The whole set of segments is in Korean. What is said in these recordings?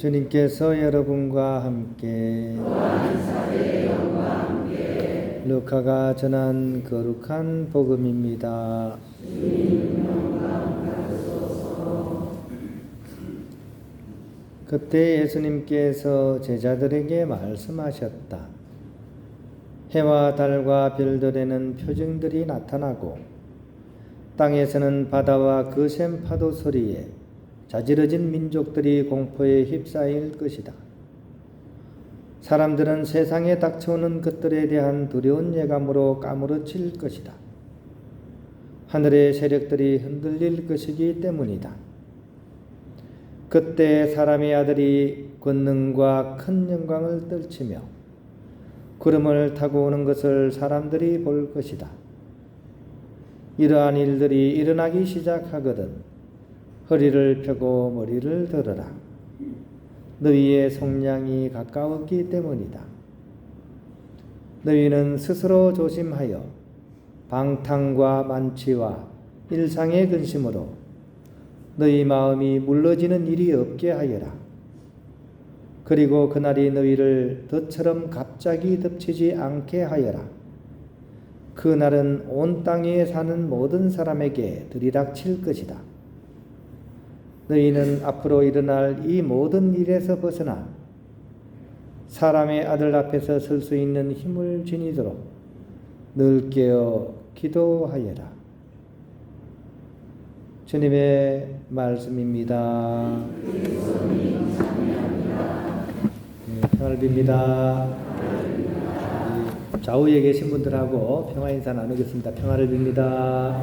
주님께서 여러분과 함께 루카가 전한 거룩한 복음입니다. 그때 예수님께서 제자들에게 말씀하셨다. 해와 달과 별들에는 표징들이 나타나고 땅에서는 바다와 거센 파도 소리에 자지러진 민족들이 공포에 휩싸일 것이다. 사람들은 세상에 닥쳐오는 것들에 대한 두려운 예감으로 까무러칠 것이다. 하늘의 세력들이 흔들릴 것이기 때문이다. 그때 사람의 아들이 권능과 큰 영광을 떨치며 구름을 타고 오는 것을 사람들이 볼 것이다. 이러한 일들이 일어나기 시작하거든 허리를 펴고 머리를 들어라. 너희의 속량이 가까웠기 때문이다. 너희는 스스로 조심하여 방탕과 만취와 일상의 근심으로 너희 마음이 물러지는 일이 없게 하여라. 그리고 그날이 너희를 덫처럼 갑자기 덮치지 않게 하여라. 그날은 온 땅에 사는 모든 사람에게 들이닥칠 것이다. 너희는 앞으로 일어날 이 모든 일에서 벗어나 사람의 아들 앞에서 설 수 있는 힘을 지니도록 늘 깨어 기도하여라. 주님의 말씀입니다. 평안을 빕니다. 좌우에 계신 분들하고 평화 인사 나누겠습니다. 평화를 빕니다.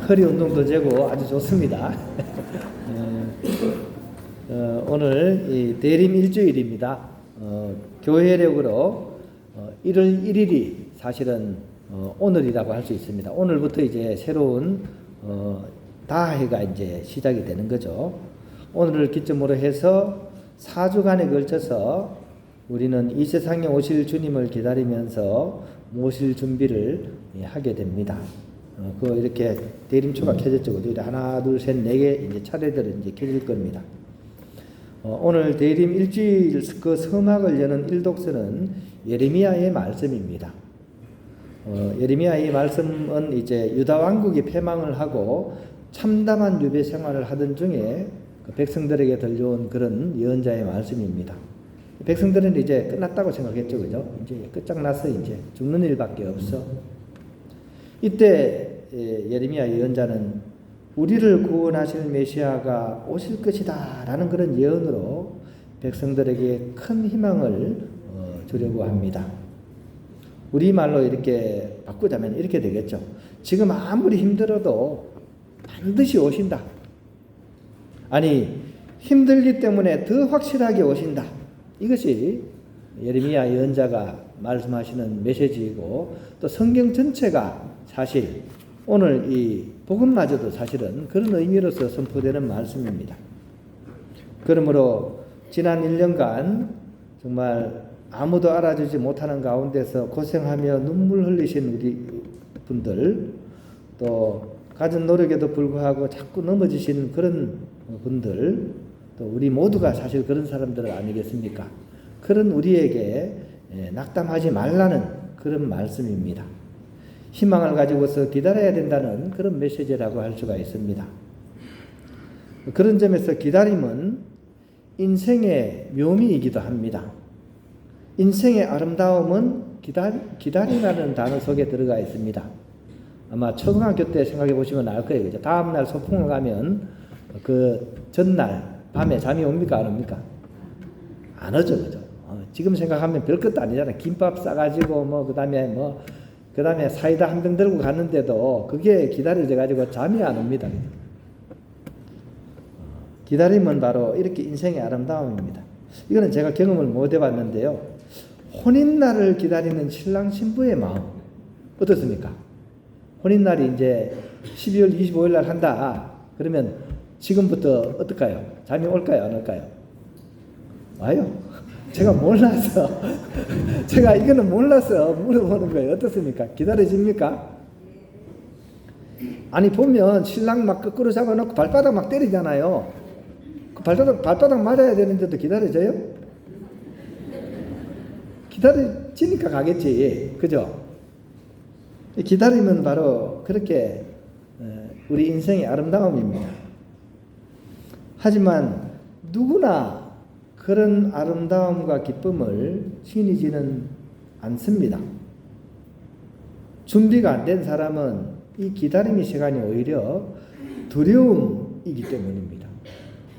허리 운동도 되고 아주 좋습니다. 오늘 이 대림 일주일입니다. 교회력으로 1월 1일이 사실은 오늘이라고 할 수 있습니다. 오늘부터 이제 새로운 다해가 이제 시작이 되는 거죠. 오늘을 기점으로 해서 4주간에 걸쳐서 우리는 이 세상에 오실 주님을 기다리면서 모실 준비를 하게 됩니다. 이렇게 대림초가 켜졌죠. 하나, 둘, 셋, 네 개 이제 차례대로 이제 켜질 겁니다. 오늘 대림 일주일 그 서막을 여는 일독서는 예레미야의 말씀입니다. 예레미야의 말씀은 이제 유다 왕국이 패망을 하고 참담한 유배 생활을 하던 중에 그 백성들에게 들려온 그런 예언자의 말씀입니다. 백성들은 이제 끝났다고 생각했죠, 그죠? 이제 끝장났어, 이제 죽는 일밖에 없어. 이때 예레미야 예언자는 우리를 구원하실 메시아가 오실 것이다 라는 그런 예언으로 백성들에게 큰 희망을 주려고 합니다. 우리말로 이렇게 바꾸자면 이렇게 되겠죠. 지금 아무리 힘들어도 반드시 오신다. 아니, 힘들기 때문에 더 확실하게 오신다. 이것이 예레미야 예언자가 말씀하시는 메시지이고, 또 성경 전체가 사실 오늘 이 복음마저도 사실은 그런 의미로서 선포되는 말씀입니다. 그러므로 지난 1년간 정말 아무도 알아주지 못하는 가운데서 고생하며 눈물 흘리신 우리 분들, 또 가진 노력에도 불구하고 자꾸 넘어지신 그런 분들, 또 우리 모두가 사실 그런 사람들 아니겠습니까? 그런 우리에게 낙담하지 말라는 그런 말씀입니다. 희망을 가지고서 기다려야 된다는 그런 메시지라고 할 수가 있습니다. 그런 점에서 기다림은 인생의 묘미이기도 합니다. 인생의 아름다움은 기다리라는 단어 속에 들어가 있습니다. 아마 초등학교 때 생각해 보시면 알 거예요. 그죠? 다음날 소풍을 가면 그 전날 밤에 잠이 옵니까? 안 옵니까? 안 오죠. 그죠? 지금 생각하면 별것도 아니잖아요. 김밥 싸가지고 그 다음에 사이다 한 병 들고 갔는데도 그게 기다려져가지고 잠이 안 옵니다. 기다림은 바로 이렇게 인생의 아름다움입니다. 이거는 제가 경험을 못 해봤는데요. 혼인날을 기다리는 신랑 신부의 마음 어떻습니까? 혼인날이 이제 12월 25일 날 한다. 그러면 지금부터 어떨까요? 잠이 올까요? 안 올까요? 와요. 제가 몰라서 제가 이거는 몰라서 물어보는 거예요. 어떻습니까? 기다려집니까? 아니 보면 신랑 막 거꾸로 잡아놓고 발바닥 막 때리잖아요. 그 발바닥 맞아야 되는데도 기다려져요? 기다려지니까 가겠지. 그죠? 기다리면 바로 그렇게 우리 인생의 아름다움입니다. 하지만 누구나 그런 아름다움과 기쁨을 지니지는 않습니다. 준비가 안 된 사람은 이 기다림의 시간이 오히려 두려움이기 때문입니다.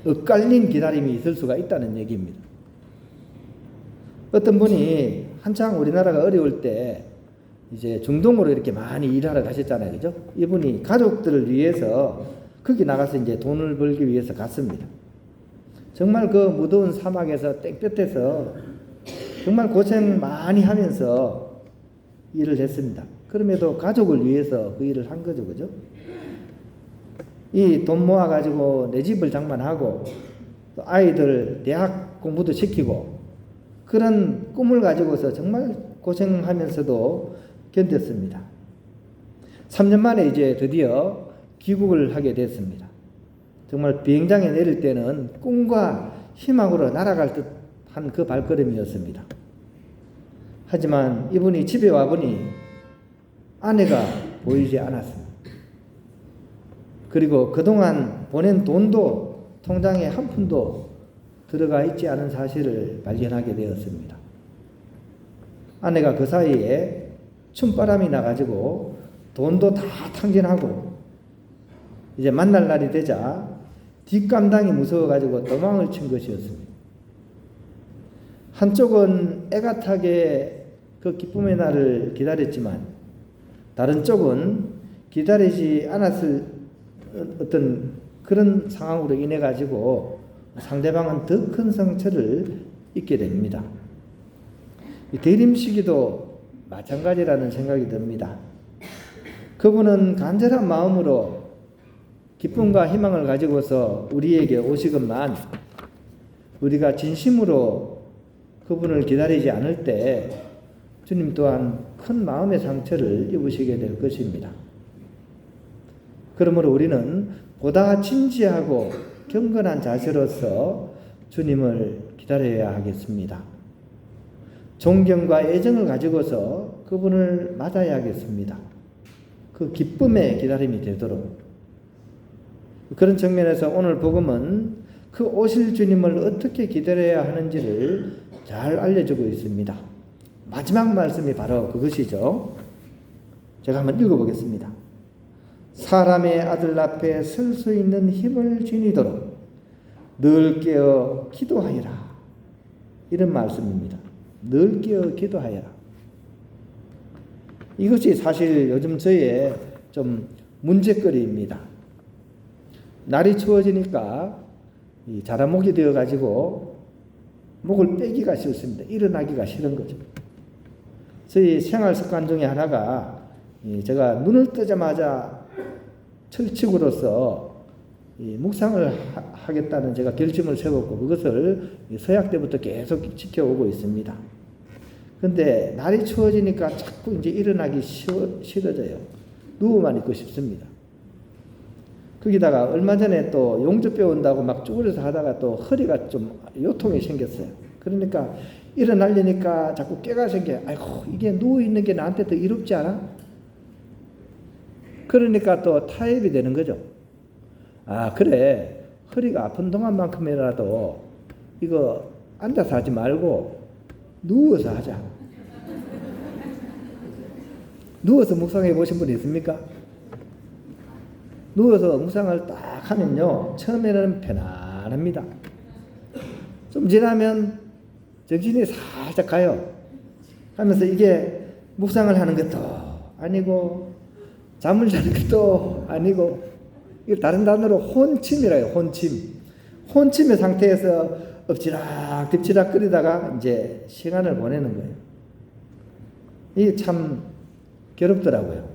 엇갈린 기다림이 있을 수가 있다는 얘기입니다. 어떤 분이 한창 우리나라가 어려울 때 이제 중동으로 이렇게 많이 일하러 가셨잖아요. 그죠? 이분이 가족들을 위해서 거기 나가서 이제 돈을 벌기 위해서 갔습니다. 정말 그 무더운 사막에서 땡볕에서 정말 고생 많이 하면서 일을 했습니다. 그럼에도 가족을 위해서 그 일을 한 거죠. 그죠? 이 돈 모아가지고 내 집을 장만하고 또 아이들 대학 공부도 시키고 그런 꿈을 가지고서 정말 고생하면서도 견뎠습니다. 3년 만에 이제 드디어 귀국을 하게 됐습니다. 정말 비행장에 내릴 때는 꿈과 희망으로 날아갈 듯한 그 발걸음이었습니다. 하지만 이분이 집에 와보니 아내가 보이지 않았습니다. 그리고 그동안 보낸 돈도 통장에 한 푼도 들어가 있지 않은 사실을 발견하게 되었습니다. 아내가 그 사이에 춤바람이 나가지고 돈도 다 탕진하고 이제 만날 날이 되자 뒷감당이 무서워가지고 도망을 친 것이었습니다. 한쪽은 애가타게 그 기쁨의 날을 기다렸지만 다른 쪽은 기다리지 않았을 어떤 그런 상황으로 인해 가지고 상대방은 더 큰 상처를 입게 됩니다. 이 대림 시기도 마찬가지라는 생각이 듭니다. 그분은 간절한 마음으로 기쁨과 희망을 가지고서 우리에게 오시건만 우리가 진심으로 그분을 기다리지 않을 때 주님 또한 큰 마음의 상처를 입으시게 될 것입니다. 그러므로 우리는 보다 진지하고 경건한 자세로서 주님을 기다려야 하겠습니다. 존경과 애정을 가지고서 그분을 맞아야겠습니다. 그 기쁨의 기다림이 되도록. 그런 측면에서 오늘 복음은 그 오실 주님을 어떻게 기다려야 하는지를 잘 알려주고 있습니다. 마지막 말씀이 바로 그것이죠. 제가 한번 읽어보겠습니다. 사람의 아들 앞에 설 수 있는 힘을 지니도록 늘 깨어 기도하여라. 이런 말씀입니다. 늘 깨어 기도하여라. 이것이 사실 요즘 저의 좀 문제거리입니다. 날이 추워지니까 자라목이 되어가지고 목을 빼기가 싫습니다. 일어나기가 싫은 거죠. 저희 생활 습관 중에 하나가 제가 눈을 뜨자마자 철칙으로서 묵상을 하겠다는 제가 결심을 세웠고 그것을 서약 때부터 계속 지켜오고 있습니다. 근데 날이 추워지니까 자꾸 이제 일어나기 싫어져요. 누워만 있고 싶습니다. 거기다가 얼마 전에 또 용접 배운다고 막 쭈그려서 하다가 또 허리가 좀 요통이 생겼어요. 그러니까 일어나려니까 자꾸 깨가 생겨요. 아이고, 이게 누워있는 게 나한테 더 이롭지 않아? 그러니까 또 타협이 되는 거죠. 아, 그래. 허리가 아픈 동안만큼이라도 이거 앉아서 하지 말고 누워서 하자. 누워서 묵상해 보신 분 있습니까? 누워서 묵상을 딱 하면요, 처음에는 편안합니다. 좀 지나면 정신이 살짝 가요. 하면서 이게 묵상을 하는 것도 아니고 잠을 자는 것도 아니고 이거 다른 단어로 혼침이라 해요. 혼침의 상태에서 엎치락 뒤치락 끓이다가 이제 시간을 보내는 거예요. 이게 참 괴롭더라고요.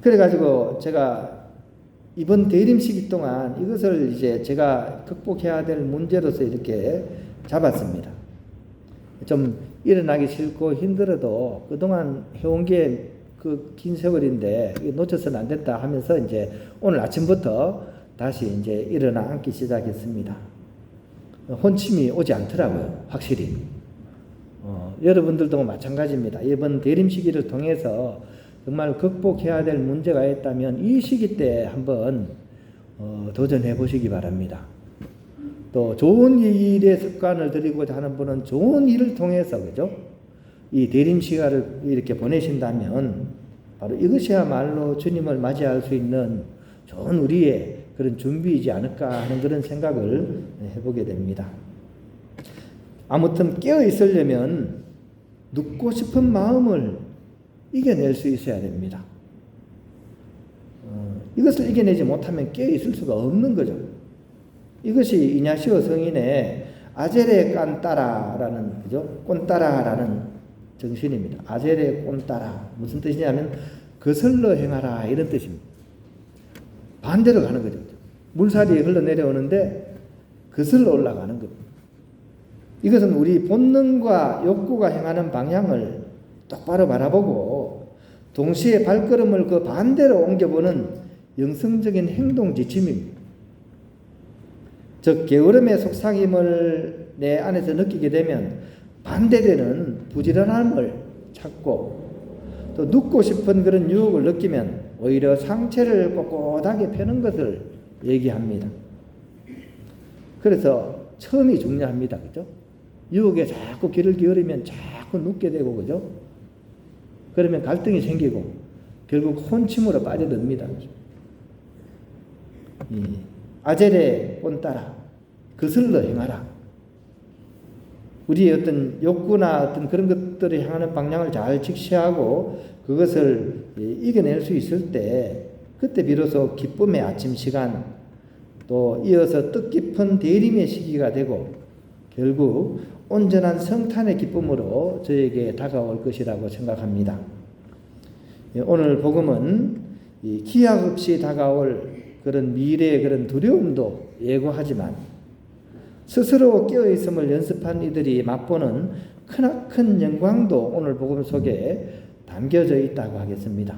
그래가지고 제가 이번 대림 시기 동안 이것을 이제 제가 극복해야 될 문제로서 이렇게 잡았습니다. 좀 일어나기 싫고 힘들어도 그동안 해온 게 그 긴 세월인데 놓쳐서는 안 된다 하면서 이제 오늘 아침부터 다시 이제 일어나 앉기 시작했습니다. 혼침이 오지 않더라고요, 확실히. 여러분들도 마찬가지입니다. 이번 대림 시기를 통해서 정말 극복해야 될 문제가 있다면 이 시기 때 한번 도전해 보시기 바랍니다. 또 좋은 일의 습관을 들이고자 하는 분은 좋은 일을 통해서, 그죠? 이 대림 시간을 이렇게 보내신다면 바로 이것이야말로 주님을 맞이할 수 있는 좋은 우리의 그런 준비이지 않을까 하는 그런 생각을 해보게 됩니다. 아무튼 깨어 있으려면 눕고 싶은 마음을 이겨낼 수 있어야 됩니다. 이것을 이겨내지 못하면 깨어 있을 수가 없는 거죠. 이것이 이냐시오 성인의 아제레 깐따라라는, 그죠? 꼰따라라는 정신입니다. 아제레 꼰따라. 무슨 뜻이냐면 거슬러 행하라 이런 뜻입니다. 반대로 가는 거죠. 물살이 흘러내려오는데 거슬러 올라가는 겁니다. 이것은 우리 본능과 욕구가 행하는 방향을 똑바로 바라보고 동시에 발걸음을 그 반대로 옮겨보는 영성적인 행동 지침입니다. 즉 게으름의 속삭임을 내 안에서 느끼게 되면 반대되는 부지런함을 찾고 또 눕고 싶은 그런 유혹을 느끼면 오히려 상체를 꼿꼿하게 펴는 것을 얘기합니다. 그래서 처음이 중요합니다. 그죠? 유혹에 자꾸 귀를 기울이면 자꾸 눕게 되고, 그죠? 그러면 갈등이 생기고 결국 혼침으로 빠져듭니다. 아제레 꼰따라, 거슬러 행하라. 우리의 어떤 욕구나 어떤 그런 것들을 향하는 방향을 잘 직시하고 그것을 이겨낼 수 있을 때 그때 비로소 기쁨의 아침 시간 또 이어서 뜻깊은 대림의 시기가 되고 결국 온전한 성탄의 기쁨으로 저에게 다가올 것이라고 생각합니다. 오늘 복음은 기약 없이 다가올 그런 미래의 그런 두려움도 예고하지만 스스로 깨어있음을 연습한 이들이 맛보는 크나큰 영광도 오늘 복음 속에 담겨져 있다고 하겠습니다.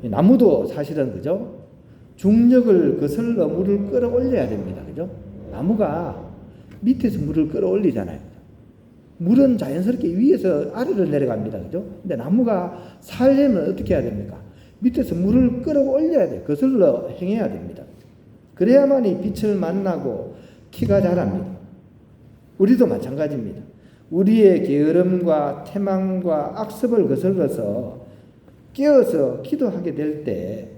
나무도 사실은, 그죠? 중력을 거슬러 물을 끌어올려야 됩니다. 그죠? 나무가 밑에서 물을 끌어올리잖아요. 물은 자연스럽게 위에서 아래로 내려갑니다. 그죠? 근데 나무가 살려면 어떻게 해야 됩니까? 밑에서 물을 끌어올려야 돼요. 거슬러 행해야 됩니다. 그래야만이 빛을 만나고 키가 자랍니다. 우리도 마찬가지입니다. 우리의 게으름과 태망과 악습을 거슬러서 깨어서 기도하게 될 때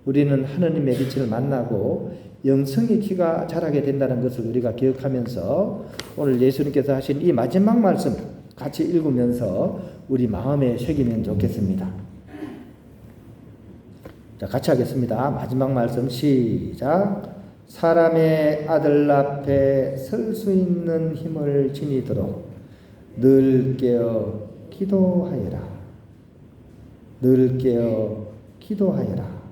우리는 하느님의 빛을 만나고 영성의 키가 자라게 된다는 것을 우리가 기억하면서 오늘 예수님께서 하신 이 마지막 말씀 같이 읽으면서 우리 마음에 새기면 좋겠습니다. 자, 같이 하겠습니다. 마지막 말씀 시작. 사람의 아들 앞에 설 수 있는 힘을 지니도록 늘 깨어 기도하여라. 늘 깨어 기도하여라.